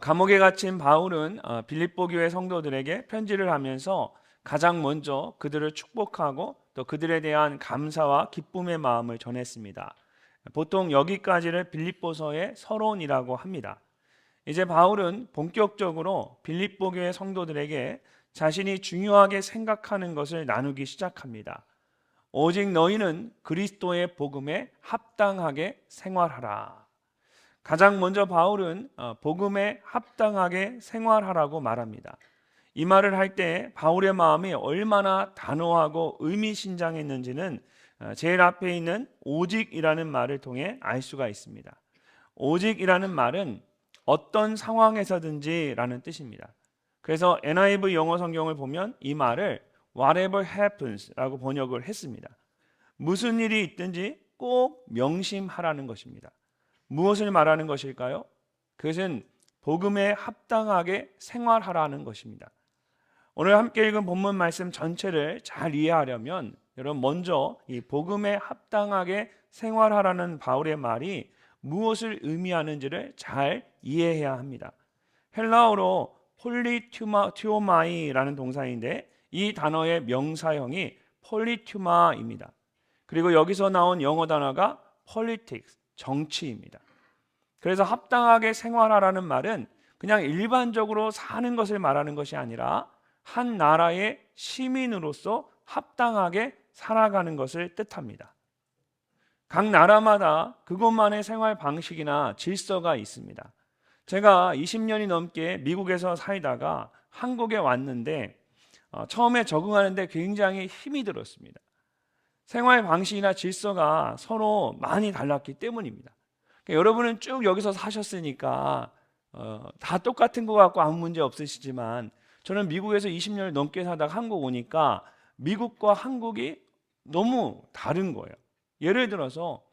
감옥에 갇힌 바울은 빌립보 교회 성도들에게 편지를 하면서 가장 먼저 그들을 축복하고 또 그들에 대한 감사와 기쁨의 마음을 전했습니다. 보통 여기까지를 빌립보서의 서론이라고 합니다. 이제 바울은 본격적으로 빌립보 교회 성도들에게 자신이 중요하게 생각하는 것을 나누기 시작합니다. 오직 너희는 그리스도의 복음에 합당하게 생활하라. 가장 먼저 바울은 복음에 합당하게 생활하라고 말합니다. 이 말을 할 때 바울의 마음이 얼마나 단호하고 의미심장했는지는 제일 앞에 있는 오직이라는 말을 통해 알 수가 있습니다. 오직이라는 말은 어떤 상황에서든지라는 뜻입니다. 그래서 NIV 영어 성경을 보면 이 말을 whatever happens라고 번역을 했습니다. 무슨 일이 있든지 꼭 명심하라는 것입니다. 무엇을 말하는 것일까요? 그것은 복음에 합당하게 생활하라는 것입니다. 오늘 함께 읽은 본문 말씀 전체를 잘 이해하려면 여러분 먼저 이 복음에 합당하게 생활하라는 바울의 말이 무엇을 의미하는지를 잘 이해해야 합니다. 헬라어로 폴리튜마이라는 동사인데 이 단어의 명사형이 폴리튜마입니다. 그리고 여기서 나온 영어 단어가 politics, 정치입니다. 그래서 합당하게 생활하라는 말은 그냥 일반적으로 사는 것을 말하는 것이 아니라 한 나라의 시민으로서 합당하게 살아가는 것을 뜻합니다. 각 나라마다 그것만의 생활 방식이나 질서가 있습니다. 제가 20년이 넘게 미국에서 살다가 한국에 왔는데 처음에 적응하는데 굉장히 힘이 들었습니다. 생활 방식이나 질서가 서로 많이 달랐기 때문입니다. 그러니까 여러분은 쭉 여기서 사셨으니까 다 똑같은 것 같고 아무 문제 없으시지만 저는 미국에서 20년을 넘게 살다가 한국 오니까 미국과 한국이 너무 다른 거예요. 예를 들어서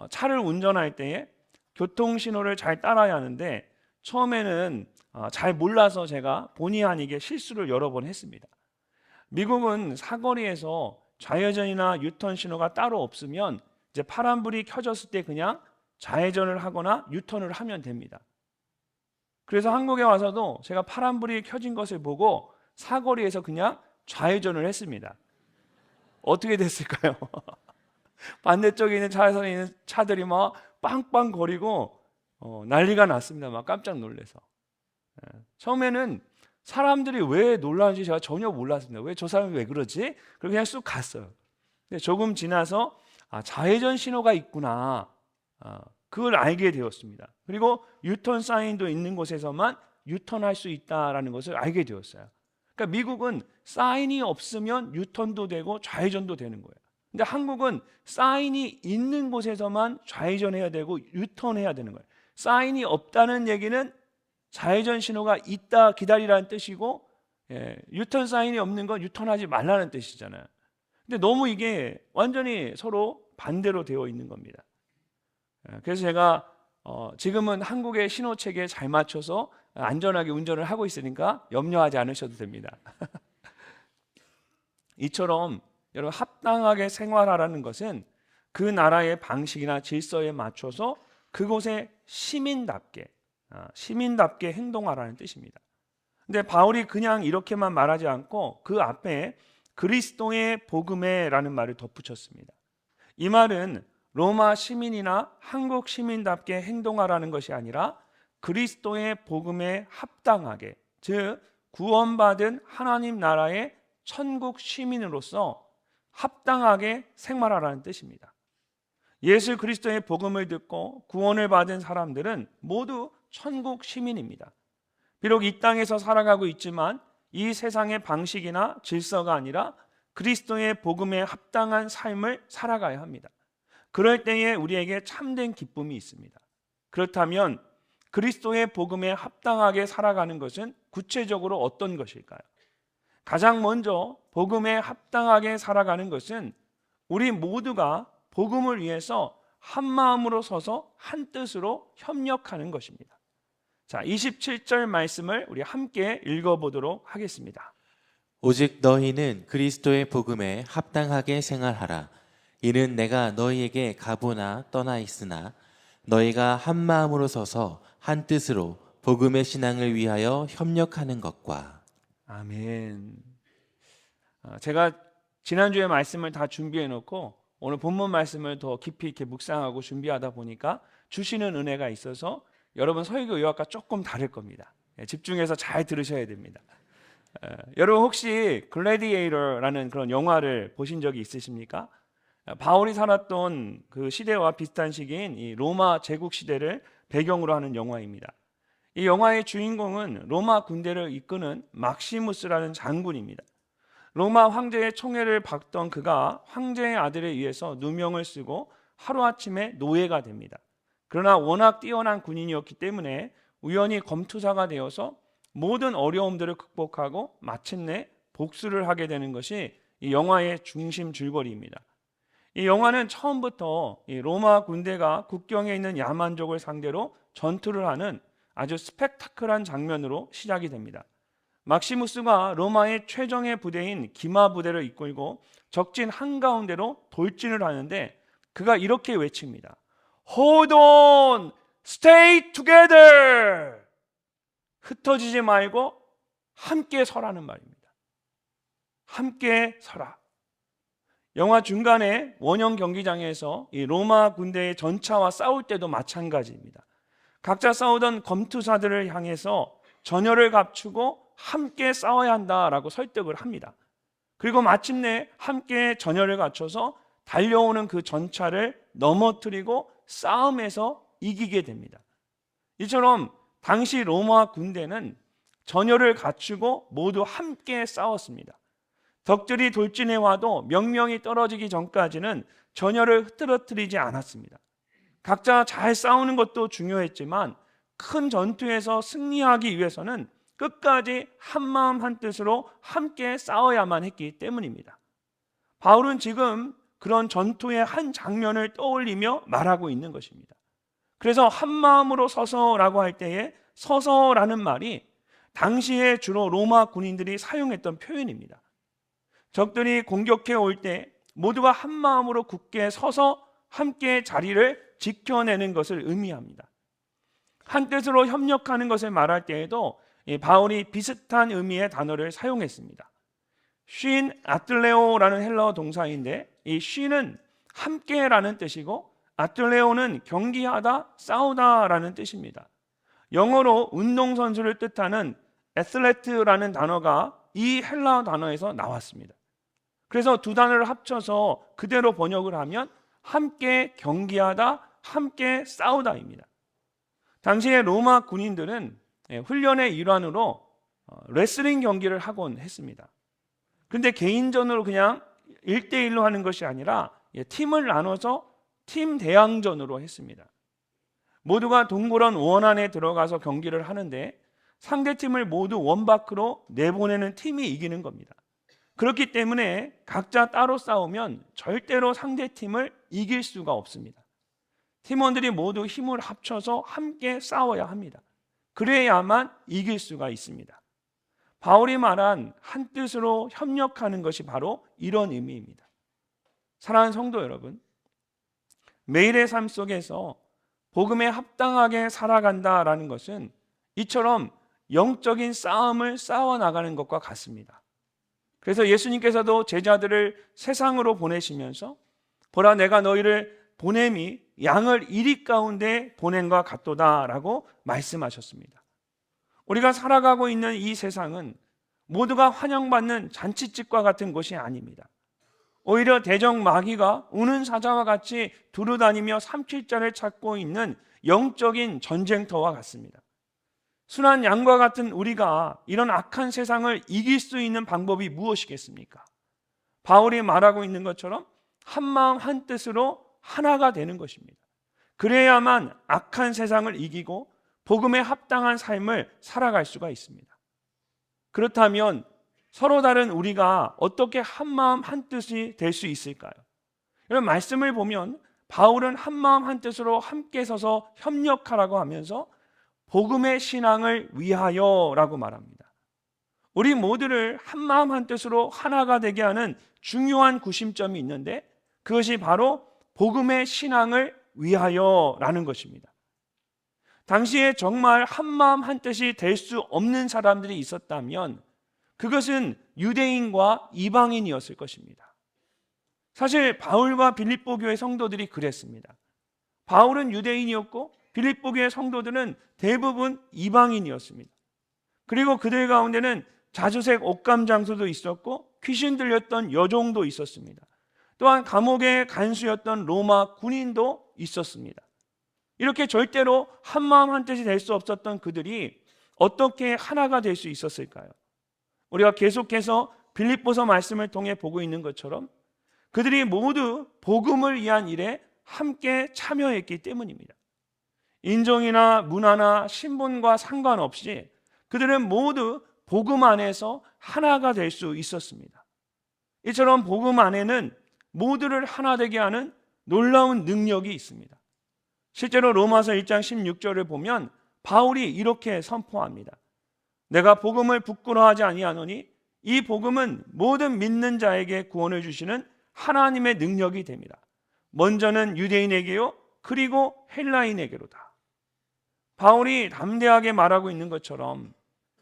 차를 운전할 때에 교통신호를 잘 따라야 하는데 처음에는 잘 몰라서 제가 본의 아니게 실수를 여러 번 했습니다. 미국은 사거리에서 좌회전이나 유턴 신호가 따로 없으면 이제 파란불이 켜졌을 때 그냥 좌회전을 하거나 유턴을 하면 됩니다. 그래서 한국에 와서도 제가 파란불이 켜진 것을 보고 사거리에서 그냥 좌회전을 했습니다. 어떻게 됐을까요? 반대쪽에 있는 차선에 있는 차들이 막 빵빵 거리고 난리가 났습니다. 막 깜짝 놀라서. 처음에는 사람들이 왜 놀라는지 제가 전혀 몰랐습니다. 왜 저 사람이 왜 그러지? 그리고 그냥 쑥 갔어요. 근데 조금 지나서 좌회전 신호가 있구나. 그걸 알게 되었습니다. 그리고 유턴 사인도 있는 곳에서만 유턴할 수 있다라는 것을 알게 되었어요. 그러니까 미국은 사인이 없으면 유턴도 되고 좌회전도 되는 거예요. 근데 한국은 사인이 있는 곳에서만 좌회전해야 되고 유턴해야 되는 거예요. 사인이 없다는 얘기는 좌회전 신호가 있다 기다리라는 뜻이고 유턴 사인이 없는 건 유턴하지 말라는 뜻이잖아요. 근데 너무 이게 완전히 서로 반대로 되어 있는 겁니다. 그래서 제가 지금은 한국의 신호체계에 잘 맞춰서 안전하게 운전을 하고 있으니까 염려하지 않으셔도 됩니다. 이처럼 여러분 합당하게 생활하라는 것은 그 나라의 방식이나 질서에 맞춰서 그곳의 시민답게 행동하라는 뜻입니다. 근데 바울이 그냥 이렇게만 말하지 않고 그 앞에 그리스도의 복음에라는 말을 덧붙였습니다. 이 말은 로마 시민이나 한국 시민답게 행동하라는 것이 아니라 그리스도의 복음에 합당하게, 즉 구원받은 하나님 나라의 천국 시민으로서 합당하게 생활하라는 뜻입니다. 예수 그리스도의 복음을 듣고 구원을 받은 사람들은 모두 천국 시민입니다. 비록 이 땅에서 살아가고 있지만 이 세상의 방식이나 질서가 아니라 그리스도의 복음에 합당한 삶을 살아가야 합니다. 그럴 때에 우리에게 참된 기쁨이 있습니다. 그렇다면 그리스도의 복음에 합당하게 살아가는 것은 구체적으로 어떤 것일까요? 가장 먼저 복음에 합당하게 살아가는 것은 우리 모두가 복음을 위해서 한 마음으로 서서 한 뜻으로 협력하는 것입니다. 자, 27절 말씀을 우리 함께 읽어보도록 하겠습니다. 오직 너희는 그리스도의 복음에 합당하게 생활하라. 이는 내가 너희에게 가보나 떠나 있으나 너희가 한 마음으로 서서 한 뜻으로 복음의 신앙을 위하여 협력하는 것과. 아멘. 제가 지난주에 말씀을 다 준비해 놓고 오늘 본문 말씀을 더 깊이 이렇게 묵상하고 준비하다 보니까 주시는 은혜가 있어서 여러분 설교 요약과 조금 다를 겁니다. 집중해서 잘 들으셔야 됩니다. 여러분 혹시 글래디에이터라는 그런 영화를 보신 적이 있으십니까? 바울이 살았던 그 시대와 비슷한 시기인 이 로마 제국 시대를 배경으로 하는 영화입니다. 이 영화의 주인공은 로마 군대를 이끄는 막시무스라는 장군입니다. 로마 황제의 총애를 받던 그가 황제의 아들에 의해서 누명을 쓰고 하루아침에 노예가 됩니다. 그러나 워낙 뛰어난 군인이었기 때문에 우연히 검투사가 되어서 모든 어려움들을 극복하고 마침내 복수를 하게 되는 것이 이 영화의 중심 줄거리입니다. 이 영화는 처음부터 이 로마 군대가 국경에 있는 야만족을 상대로 전투를 하는 아주 스펙타클한 장면으로 시작이 됩니다. 막시무스가 로마의 최정예 부대인 기마 부대를 이끌고 적진 한가운데로 돌진을 하는데 그가 이렇게 외칩니다. Hold on! Stay together! 흩어지지 말고 함께 서라는 말입니다. 함께 서라. 영화 중간에 원형 경기장에서 이 로마 군대의 전차와 싸울 때도 마찬가지입니다. 각자 싸우던 검투사들을 향해서 전열을 갖추고 함께 싸워야 한다라고 설득을 합니다. 그리고 마침내 함께 전열을 갖춰서 달려오는 그 전차를 넘어뜨리고 싸움에서 이기게 됩니다. 이처럼 당시 로마 군대는 전열을 갖추고 모두 함께 싸웠습니다. 적들이 돌진해 와도 명령이 떨어지기 전까지는 전열을 흐트러뜨리지 않았습니다. 각자 잘 싸우는 것도 중요했지만 큰 전투에서 승리하기 위해서는 끝까지 한마음 한뜻으로 함께 싸워야만 했기 때문입니다. 바울은 지금 그런 전투의 한 장면을 떠올리며 말하고 있는 것입니다. 그래서 한마음으로 서서라고 할 때에 서서라는 말이 당시에 주로 로마 군인들이 사용했던 표현입니다. 적들이 공격해 올 때 모두가 한마음으로 굳게 서서 함께 자리를 지켜내는 것을 의미합니다. 한뜻으로 협력하는 것을 말할 때에도 바울이 비슷한 의미의 단어를 사용했습니다. 쉰 아틀레오라는 헬라어 동사인데 이 쉰은 함께라는 뜻이고 아틀레오는 경기하다, 싸우다라는 뜻입니다. 영어로 운동선수를 뜻하는 애슬레트라는 단어가 이 헬라어 단어에서 나왔습니다. 그래서 두 단어를 합쳐서 그대로 번역을 하면 함께 경기하다, 함께 싸우다입니다. 당시에 로마 군인들은 훈련의 일환으로 레슬링 경기를 하곤 했습니다. 그런데 개인전으로 그냥 1대1로 하는 것이 아니라 팀을 나눠서 팀 대항전으로 했습니다. 모두가 동그란 원 안에 들어가서 경기를 하는데 상대팀을 모두 원 밖으로 내보내는 팀이 이기는 겁니다. 그렇기 때문에 각자 따로 싸우면 절대로 상대팀을 이길 수가 없습니다. 팀원들이 모두 힘을 합쳐서 함께 싸워야 합니다. 그래야만 이길 수가 있습니다. 바울이 말한 한 뜻으로 협력하는 것이 바로 이런 의미입니다. 사랑하는 성도 여러분, 매일의 삶 속에서 복음에 합당하게 살아간다라는 것은 이처럼 영적인 싸움을 싸워나가는 것과 같습니다. 그래서 예수님께서도 제자들을 세상으로 보내시면서 보라 내가 너희를 보냄이 양을 이리 가운데 보냄과 같도다라고 말씀하셨습니다. 우리가 살아가고 있는 이 세상은 모두가 환영받는 잔치집과 같은 곳이 아닙니다. 오히려 대적 마귀가 우는 사자와 같이 두루다니며 삼킬자를 찾고 있는 영적인 전쟁터와 같습니다. 순한 양과 같은 우리가 이런 악한 세상을 이길 수 있는 방법이 무엇이겠습니까? 바울이 말하고 있는 것처럼 한마음 한뜻으로 하나가 되는 것입니다. 그래야만 악한 세상을 이기고 복음에 합당한 삶을 살아갈 수가 있습니다. 그렇다면 서로 다른 우리가 어떻게 한마음 한뜻이 될 수 있을까요? 이런 말씀을 보면 바울은 한마음 한뜻으로 함께 서서 협력하라고 하면서 복음의 신앙을 위하여라고 말합니다. 우리 모두를 한마음 한뜻으로 하나가 되게 하는 중요한 구심점이 있는데 그것이 바로 복음의 신앙을 위하여라는 것입니다. 당시에 정말 한마음 한뜻이 될 수 없는 사람들이 있었다면 그것은 유대인과 이방인이었을 것입니다. 사실 바울과 빌립보 교회 성도들이 그랬습니다. 바울은 유대인이었고 빌립보 교회 성도들은 대부분 이방인이었습니다. 그리고 그들 가운데는 자주색 옥감 장소도 있었고 귀신 들렸던 여종도 있었습니다. 또한 감옥의 간수였던 로마 군인도 있었습니다. 이렇게 절대로 한마음 한뜻이 될 수 없었던 그들이 어떻게 하나가 될 수 있었을까요? 우리가 계속해서 빌립보서 말씀을 통해 보고 있는 것처럼 그들이 모두 복음을 위한 일에 함께 참여했기 때문입니다. 인종이나 문화나 신분과 상관없이 그들은 모두 복음 안에서 하나가 될 수 있었습니다. 이처럼 복음 안에는 모두를 하나 되게 하는 놀라운 능력이 있습니다. 실제로 로마서 1장 16절을 보면 바울이 이렇게 선포합니다. 내가 복음을 부끄러워하지 아니하노니 이 복음은 모든 믿는 자에게 구원을 주시는 하나님의 능력이 됩니다. 먼저는 유대인에게요, 그리고 헬라인에게로다. 바울이 담대하게 말하고 있는 것처럼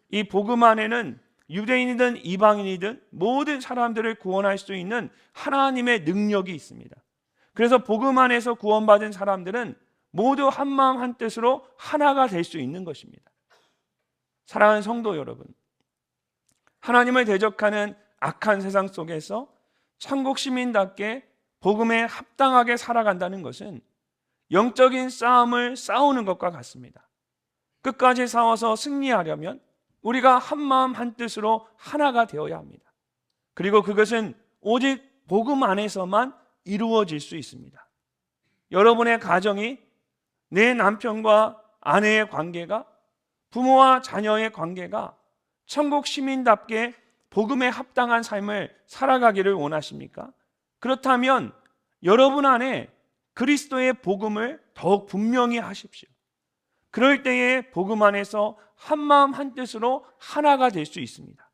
이 복음 안에는 유대인이든 이방인이든 모든 사람들을 구원할 수 있는 하나님의 능력이 있습니다. 그래서 복음 안에서 구원받은 사람들은 모두 한마음 한뜻으로 하나가 될 수 있는 것입니다. 사랑하는 성도 여러분, 하나님을 대적하는 악한 세상 속에서 천국 시민답게 복음에 합당하게 살아간다는 것은 영적인 싸움을 싸우는 것과 같습니다. 끝까지 싸워서 승리하려면 우리가 한마음 한뜻으로 하나가 되어야 합니다. 그리고 그것은 오직 복음 안에서만 이루어질 수 있습니다. 여러분의 가정이, 내 남편과 아내의 관계가, 부모와 자녀의 관계가 천국 시민답게 복음에 합당한 삶을 살아가기를 원하십니까? 그렇다면 여러분 안에 그리스도의 복음을 더욱 분명히 하십시오. 그럴 때에 복음 안에서 한마음 한뜻으로 하나가 될 수 있습니다.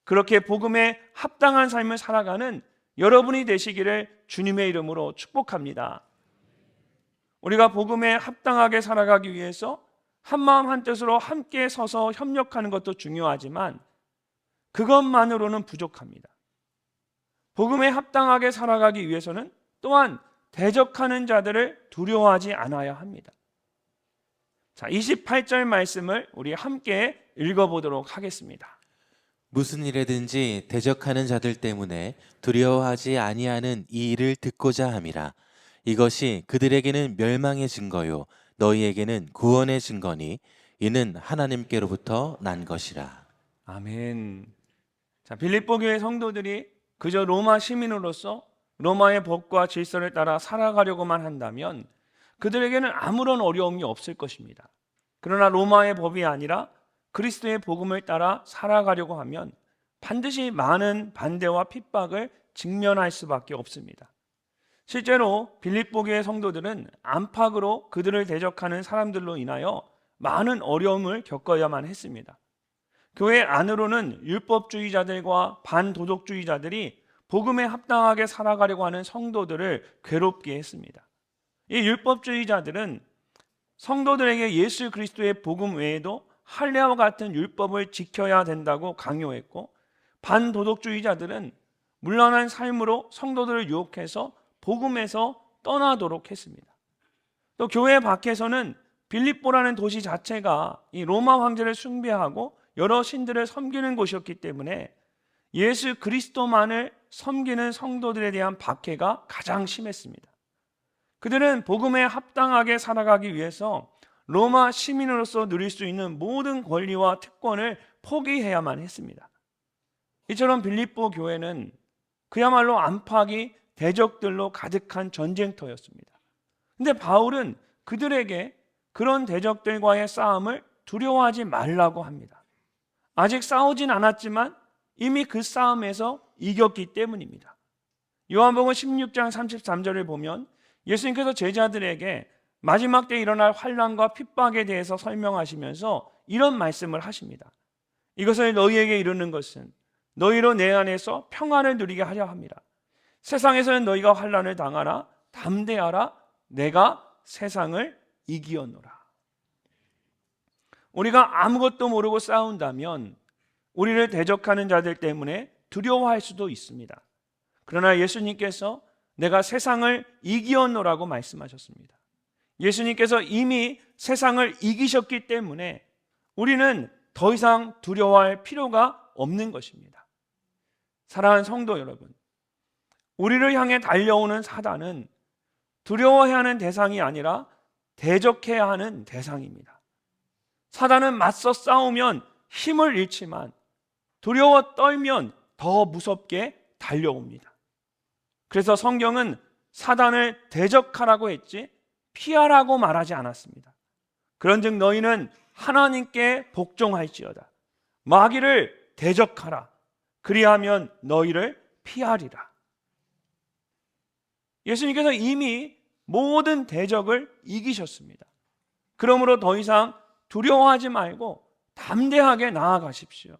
그렇게 복음에 합당한 삶을 살아가는 여러분이 되시기를 주님의 이름으로 축복합니다. 우리가 복음에 합당하게 살아가기 위해서 한마음 한뜻으로 함께 서서 협력하는 것도 중요하지만 그것만으로는 부족합니다. 복음에 합당하게 살아가기 위해서는 또한 대적하는 자들을 두려워하지 않아야 합니다. 자, 28절 말씀을 우리 함께 읽어보도록 하겠습니다. 무슨 일에든지 대적하는 자들 때문에 두려워하지 아니하는 이 일을 듣고자 함이라. 이것이 그들에게는 멸망의 증거요 너희에게는 구원의 증거니 이는 하나님께로부터 난 것이라. 아멘. 자, 빌립보 교회 성도들이 그저 로마 시민으로서 로마의 법과 질서를 따라 살아가려고만 한다면 그들에게는 아무런 어려움이 없을 것입니다. 그러나 로마의 법이 아니라 그리스도의 복음을 따라 살아가려고 하면 반드시 많은 반대와 핍박을 직면할 수밖에 없습니다. 실제로 빌립보 교회 성도들은 안팎으로 그들을 대적하는 사람들로 인하여 많은 어려움을 겪어야만 했습니다. 교회 안으로는 율법주의자들과 반도덕주의자들이 복음에 합당하게 살아가려고 하는 성도들을 괴롭게 했습니다. 이 율법주의자들은 성도들에게 예수 그리스도의 복음 외에도 할례와 같은 율법을 지켜야 된다고 강요했고, 반도덕주의자들은 문란한 삶으로 성도들을 유혹해서 복음에서 떠나도록 했습니다. 또 교회 밖에서는 빌립보라는 도시 자체가 이 로마 황제를 숭배하고 여러 신들을 섬기는 곳이었기 때문에 예수 그리스도만을 섬기는 성도들에 대한 박해가 가장 심했습니다. 그들은 복음에 합당하게 살아가기 위해서 로마 시민으로서 누릴 수 있는 모든 권리와 특권을 포기해야만 했습니다. 이처럼 빌립보 교회는 그야말로 안팎이 대적들로 가득한 전쟁터였습니다. 근데 바울은 그들에게 그런 대적들과의 싸움을 두려워하지 말라고 합니다. 아직 싸우진 않았지만 이미 그 싸움에서 이겼기 때문입니다. 요한복음 16장 33절을 보면 예수님께서 제자들에게 마지막 때 일어날 환난과 핍박에 대해서 설명하시면서 이런 말씀을 하십니다. 이것을 너희에게 이르는 것은 너희로 내 안에서 평안을 누리게 하려 함이라. 세상에서는 너희가 환난을 당하라. 담대하라. 내가 세상을 이기었노라. 우리가 아무것도 모르고 싸운다면 우리를 대적하는 자들 때문에 두려워할 수도 있습니다. 그러나 예수님께서 내가 세상을 이기었노라고 말씀하셨습니다. 예수님께서 이미 세상을 이기셨기 때문에 우리는 더 이상 두려워할 필요가 없는 것입니다. 사랑하는 성도 여러분, 우리를 향해 달려오는 사단은 두려워해야 하는 대상이 아니라 대적해야 하는 대상입니다. 사단은 맞서 싸우면 힘을 잃지만 두려워 떨면 더 무섭게 달려옵니다. 그래서 성경은 사단을 대적하라고 했지 피하라고 말하지 않았습니다. 그런즉 너희는 하나님께 복종할지어다. 마귀를 대적하라. 그리하면 너희를 피하리라. 예수님께서 이미 모든 대적을 이기셨습니다. 그러므로 더 이상 두려워하지 말고 담대하게 나아가십시오.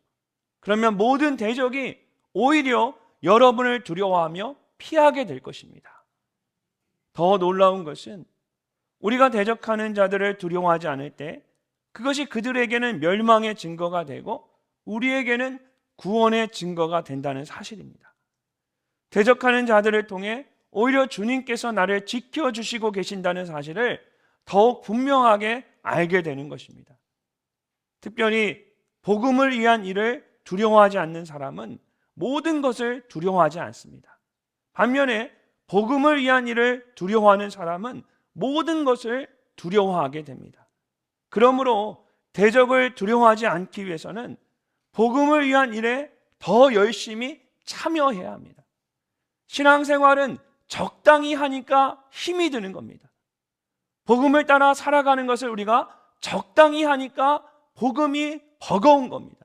그러면 모든 대적이 오히려 여러분을 두려워하며 피하게 될 것입니다. 더 놀라운 것은 우리가 대적하는 자들을 두려워하지 않을 때 그것이 그들에게는 멸망의 증거가 되고 우리에게는 구원의 증거가 된다는 사실입니다. 대적하는 자들을 통해 오히려 주님께서 나를 지켜주시고 계신다는 사실을 더욱 분명하게 알게 되는 것입니다. 특별히 복음을 위한 일을 두려워하지 않는 사람은 모든 것을 두려워하지 않습니다. 반면에 복음을 위한 일을 두려워하는 사람은 모든 것을 두려워하게 됩니다. 그러므로 대적을 두려워하지 않기 위해서는 복음을 위한 일에 더 열심히 참여해야 합니다. 신앙생활은 적당히 하니까 힘이 드는 겁니다. 복음을 따라 살아가는 것을 우리가 적당히 하니까 복음이 버거운 겁니다.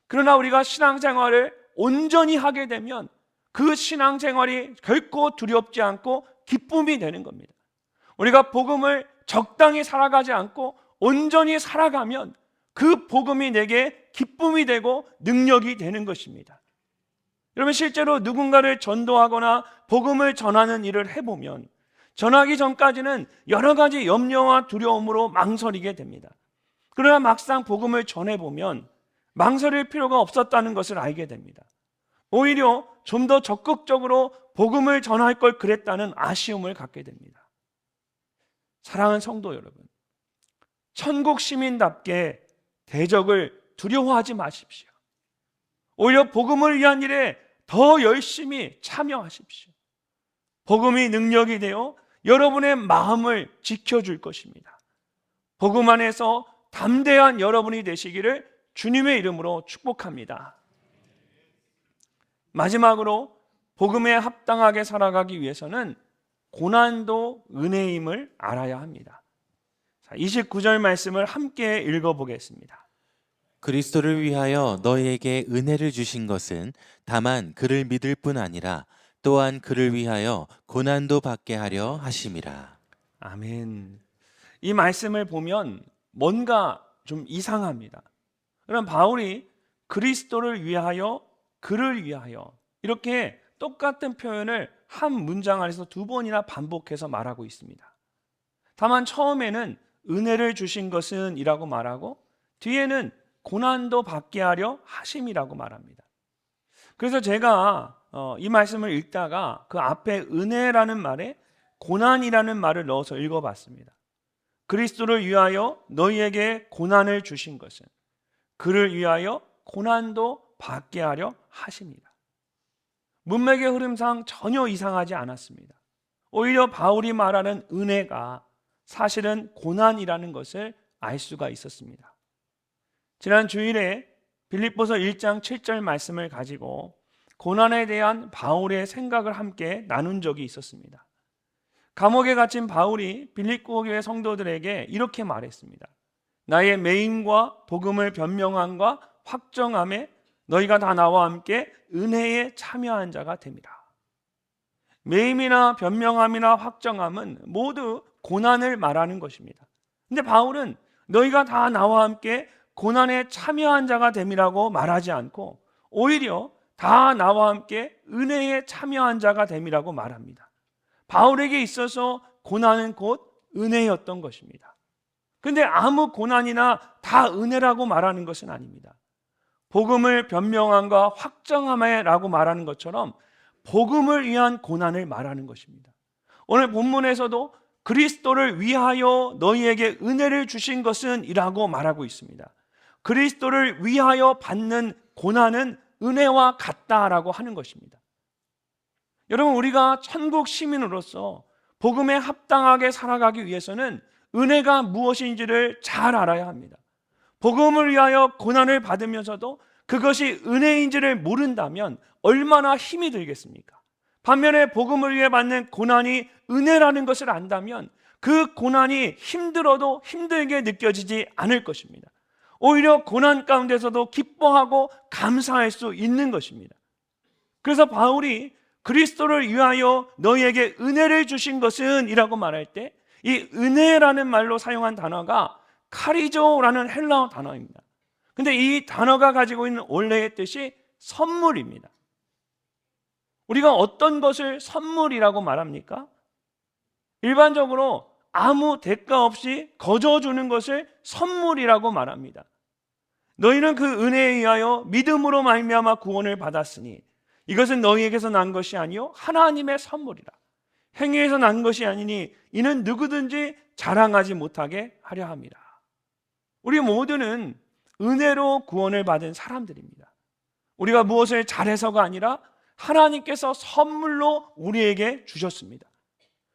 그러나 우리가 신앙생활을 온전히 하게 되면 그 신앙생활이 결코 두렵지 않고 기쁨이 되는 겁니다. 우리가 복음을 적당히 살아가지 않고 온전히 살아가면 그 복음이 내게 기쁨이 되고 능력이 되는 것입니다. 여러분, 실제로 누군가를 전도하거나 복음을 전하는 일을 해보면 전하기 전까지는 여러 가지 염려와 두려움으로 망설이게 됩니다. 그러나 막상 복음을 전해보면 망설일 필요가 없었다는 것을 알게 됩니다. 오히려 좀 더 적극적으로 복음을 전할 걸 그랬다는 아쉬움을 갖게 됩니다. 사랑하는 성도 여러분, 천국 시민답게 대적을 두려워하지 마십시오. 오히려 복음을 위한 일에 더 열심히 참여하십시오. 복음이 능력이 되어 여러분의 마음을 지켜줄 것입니다. 복음 안에서 담대한 여러분이 되시기를 주님의 이름으로 축복합니다. 마지막으로 복음에 합당하게 살아가기 위해서는 고난도 은혜임을 알아야 합니다. 29절 말씀을 함께 읽어보겠습니다. 그리스도를 위하여 너희에게 은혜를 주신 것은 다만 그를 믿을 뿐 아니라 또한 그를 위하여 고난도 받게 하려 하심이라. 아멘. 이 말씀을 보면 뭔가 좀 이상합니다. 그럼 바울이 그리스도를 위하여 그를 위하여 이렇게 똑같은 표현을 한 문장 안에서 두 번이나 반복해서 말하고 있습니다. 다만 처음에는 은혜를 주신 것은 이라고 말하고 뒤에는 고난도 받게 하려 하심이라고 말합니다. 그래서 제가 이 말씀을 읽다가 그 앞에 은혜라는 말에 고난이라는 말을 넣어서 읽어봤습니다. 그리스도를 위하여 너희에게 고난을 주신 것은 그를 위하여 고난도 받게 하려 하십니다. 문맥의 흐름상 전혀 이상하지 않았습니다. 오히려 바울이 말하는 은혜가 사실은 고난이라는 것을 알 수가 있었습니다. 지난 주일에 빌립보서 1장 7절 말씀을 가지고 고난에 대한 바울의 생각을 함께 나눈 적이 있었습니다. 감옥에 갇힌 바울이 빌립보 교회 성도들에게 이렇게 말했습니다. 나의 매임과 복음을 변명함과 확정함에 너희가 다 나와 함께 은혜에 참여한 자가 됨이라. 매임이나 변명함이나 확정함은 모두 고난을 말하는 것입니다. 근데 바울은 너희가 다 나와 함께 고난에 참여한 자가 됨이라고 말하지 않고 오히려 다 나와 함께 은혜에 참여한 자가 됨이라고 말합니다. 바울에게 있어서 고난은 곧 은혜였던 것입니다. 근데 아무 고난이나 다 은혜라고 말하는 것은 아닙니다. 복음을 변명함과 확정함이라고 말하는 것처럼 복음을 위한 고난을 말하는 것입니다. 오늘 본문에서도 그리스도를 위하여 너희에게 은혜를 주신 것은 이라고 말하고 있습니다. 그리스도를 위하여 받는 고난은 은혜와 같다라고 하는 것입니다. 여러분, 우리가 천국 시민으로서 복음에 합당하게 살아가기 위해서는 은혜가 무엇인지를 잘 알아야 합니다. 복음을 위하여 고난을 받으면서도 그것이 은혜인지를 모른다면 얼마나 힘이 들겠습니까? 반면에 복음을 위해 받는 고난이 은혜라는 것을 안다면 그 고난이 힘들어도 힘들게 느껴지지 않을 것입니다. 오히려 고난 가운데서도 기뻐하고 감사할 수 있는 것입니다. 그래서 바울이 그리스도를 위하여 너희에게 은혜를 주신 것은 이라고 말할 때 이 은혜라는 말로 사용한 단어가 카리조라는 헬라어 단어입니다. 근데 이 단어가 가지고 있는 원래의 뜻이 선물입니다. 우리가 어떤 것을 선물이라고 말합니까? 일반적으로 아무 대가 없이 거저 주는 것을 선물이라고 말합니다. 너희는 그 은혜에 의하여 믿음으로 말미암아 구원을 받았으니 이것은 너희에게서 난 것이 아니요 하나님의 선물이라. 행위에서 난 것이 아니니 이는 누구든지 자랑하지 못하게 하려 함이라. 우리 모두는 은혜로 구원을 받은 사람들입니다. 우리가 무엇을 잘해서가 아니라 하나님께서 선물로 우리에게 주셨습니다.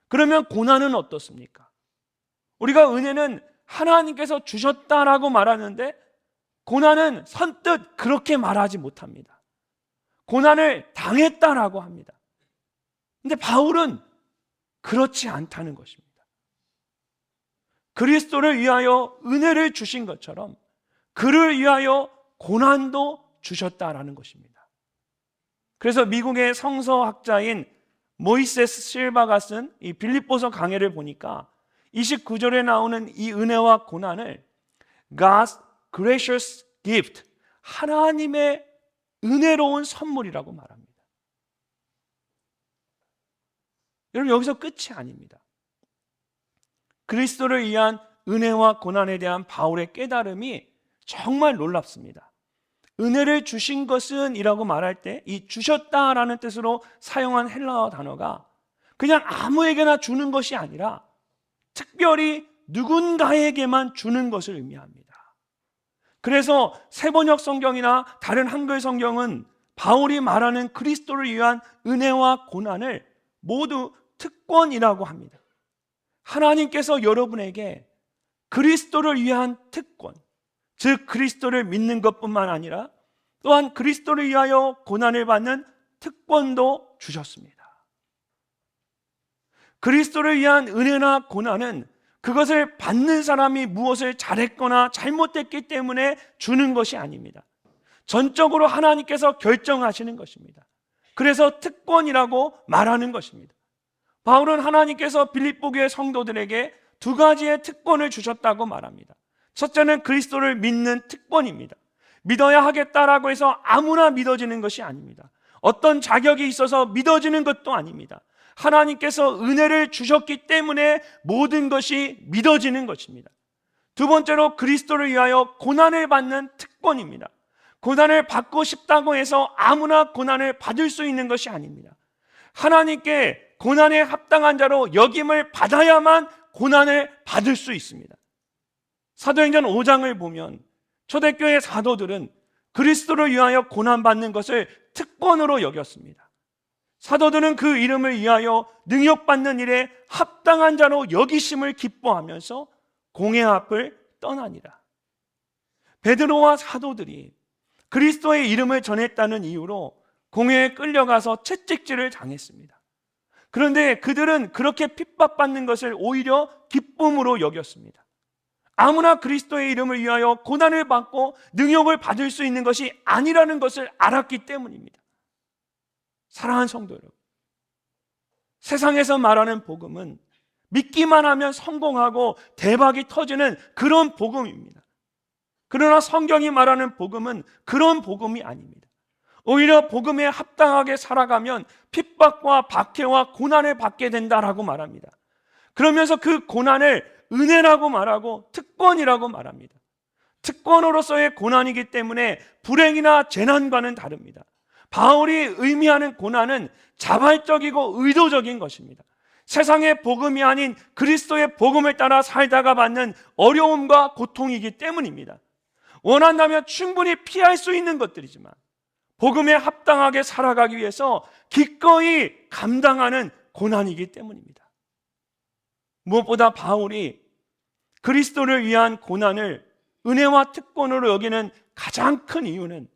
그러면 고난은 어떻습니까? 우리가 은혜는 하나님께서 주셨다라고 말하는데 고난은 선뜻 그렇게 말하지 못합니다. 고난을 당했다라고 합니다. 근데 바울은 그렇지 않다는 것입니다. 그리스도를 위하여 은혜를 주신 것처럼 그를 위하여 고난도 주셨다라는 것입니다. 그래서 미국의 성서학자인 모이세스 실바가 쓴 이 빌립보서 강해를 보니까 29절에 나오는 이 은혜와 고난을 God's gracious gift, 하나님의 은혜로운 선물이라고 말합니다. 여러분, 여기서 끝이 아닙니다. 그리스도를 위한 은혜와 고난에 대한 바울의 깨달음이 정말 놀랍습니다. 은혜를 주신 것은 이라고 말할 때 이 주셨다라는 뜻으로 사용한 헬라어 단어가 그냥 아무에게나 주는 것이 아니라 특별히 누군가에게만 주는 것을 의미합니다. 그래서 새번역 성경이나 다른 한글 성경은 바울이 말하는 그리스도를 위한 은혜와 고난을 모두 특권이라고 합니다. 하나님께서 여러분에게 그리스도를 위한 특권, 즉 그리스도를 믿는 것뿐만 아니라 또한 그리스도를 위하여 고난을 받는 특권도 주셨습니다. 그리스도를 위한 은혜나 고난은 그것을 받는 사람이 무엇을 잘했거나 잘못했기 때문에 주는 것이 아닙니다. 전적으로 하나님께서 결정하시는 것입니다. 그래서 특권이라고 말하는 것입니다. 바울은 하나님께서 빌립보 교회 성도들에게 두 가지의 특권을 주셨다고 말합니다. 첫째는 그리스도를 믿는 특권입니다. 믿어야 하겠다라고 해서 아무나 믿어지는 것이 아닙니다. 어떤 자격이 있어서 믿어지는 것도 아닙니다. 하나님께서 은혜를 주셨기 때문에 모든 것이 믿어지는 것입니다. 두 번째로 그리스도를 위하여 고난을 받는 특권입니다. 고난을 받고 싶다고 해서 아무나 고난을 받을 수 있는 것이 아닙니다. 하나님께 고난에 합당한 자로 여김을 받아야만 고난을 받을 수 있습니다. 사도행전 5장을 보면 초대교회 사도들은 그리스도를 위하여 고난받는 것을 특권으로 여겼습니다. 사도들은 그 이름을 위하여 능욕받는 일에 합당한 자로 여기심을 기뻐하면서 공회 앞을 떠나니라. 베드로와 사도들이 그리스도의 이름을 전했다는 이유로 공회에 끌려가서 채찍질을 당했습니다. 그런데 그들은 그렇게 핍박받는 것을 오히려 기쁨으로 여겼습니다. 아무나 그리스도의 이름을 위하여 고난을 받고 능욕을 받을 수 있는 것이 아니라는 것을 알았기 때문입니다. 사랑하는 성도 여러분, 세상에서 말하는 복음은 믿기만 하면 성공하고 대박이 터지는 그런 복음입니다. 그러나 성경이 말하는 복음은 그런 복음이 아닙니다. 오히려 복음에 합당하게 살아가면 핍박과 박해와 고난을 받게 된다라고 말합니다. 그러면서 그 고난을 은혜라고 말하고 특권이라고 말합니다. 특권으로서의 고난이기 때문에 불행이나 재난과는 다릅니다. 바울이 의미하는 고난은 자발적이고 의도적인 것입니다. 세상의 복음이 아닌 그리스도의 복음을 따라 살다가 받는 어려움과 고통이기 때문입니다. 원한다면 충분히 피할 수 있는 것들이지만 복음에 합당하게 살아가기 위해서 기꺼이 감당하는 고난이기 때문입니다. 무엇보다 바울이 그리스도를 위한 고난을 은혜와 특권으로 여기는 가장 큰 이유는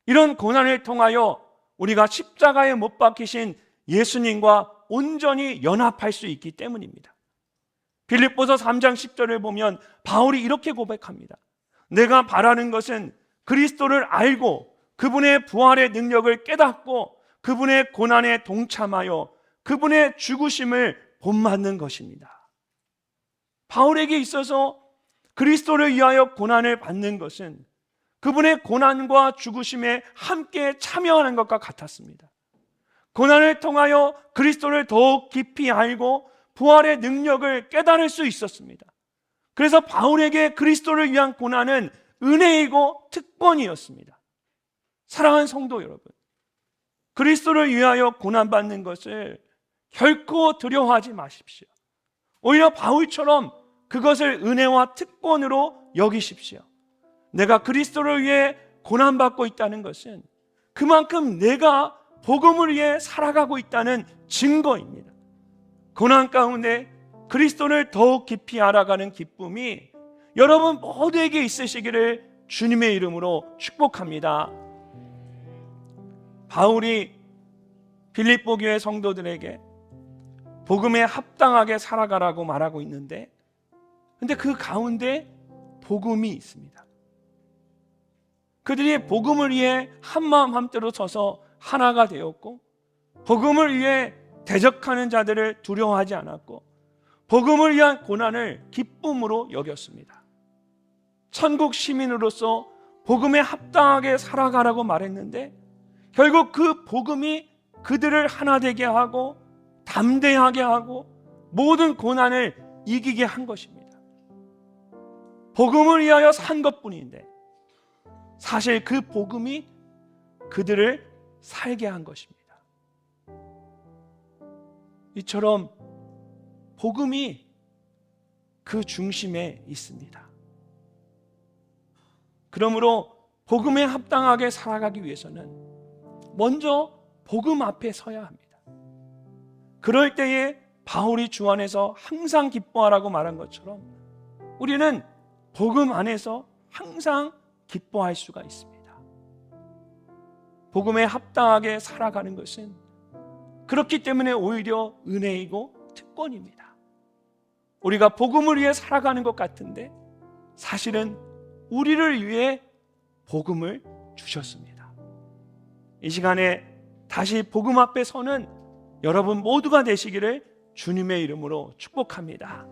이런 고난을 통하여 우리가 십자가에 못 박히신 예수님과 온전히 연합할 수 있기 때문입니다. 빌립보서 3장 10절을 보면 바울이 이렇게 고백합니다. 내가 바라는 것은 그리스도를 알고 그분의 부활의 능력을 깨닫고 그분의 고난에 동참하여 그분의 죽으심을 본받는 것입니다. 바울에게 있어서 그리스도를 위하여 고난을 받는 것은 그분의 고난과 죽으심에 함께 참여하는 것과 같았습니다. 고난을 통하여 그리스도를 더욱 깊이 알고 부활의 능력을 깨달을 수 있었습니다. 그래서 바울에게 그리스도를 위한 고난은 은혜이고 특권이었습니다. 사랑하는 성도 여러분, 그리스도를 위하여 고난받는 것을 결코 두려워하지 마십시오. 오히려 바울처럼 그것을 은혜와 특권으로 여기십시오. 내가 그리스도를 위해 고난받고 있다는 것은 그만큼 내가 복음을 위해 살아가고 있다는 증거입니다. 고난 가운데 그리스도를 더욱 깊이 알아가는 기쁨이 여러분 모두에게 있으시기를 주님의 이름으로 축복합니다. 바울이 빌립보 교회 성도들에게 복음에 합당하게 살아가라고 말하고 있는데, 근데 그 가운데 복음이 있습니다. 그들이 복음을 위해 한마음 한뜻으로 서서 하나가 되었고, 복음을 위해 대적하는 자들을 두려워하지 않았고, 복음을 위한 고난을 기쁨으로 여겼습니다. 천국 시민으로서 복음에 합당하게 살아가라고 말했는데 결국 그 복음이 그들을 하나 되게 하고 담대하게 하고 모든 고난을 이기게 한 것입니다. 복음을 위하여 산 것뿐인데 사실 그 복음이 그들을 살게 한 것입니다. 이처럼 복음이 그 중심에 있습니다. 그러므로 복음에 합당하게 살아가기 위해서는 먼저 복음 앞에 서야 합니다. 그럴 때에 바울이 주 안에서 항상 기뻐하라고 말한 것처럼 우리는 복음 안에서 항상 기뻐할 수가 있습니다. 복음에 합당하게 살아가는 것은 그렇기 때문에 오히려 은혜이고 특권입니다. 우리가 복음을 위해 살아가는 것 같은데 사실은 우리를 위해 복음을 주셨습니다. 이 시간에 다시 복음 앞에 서는 여러분 모두가 되시기를 주님의 이름으로 축복합니다.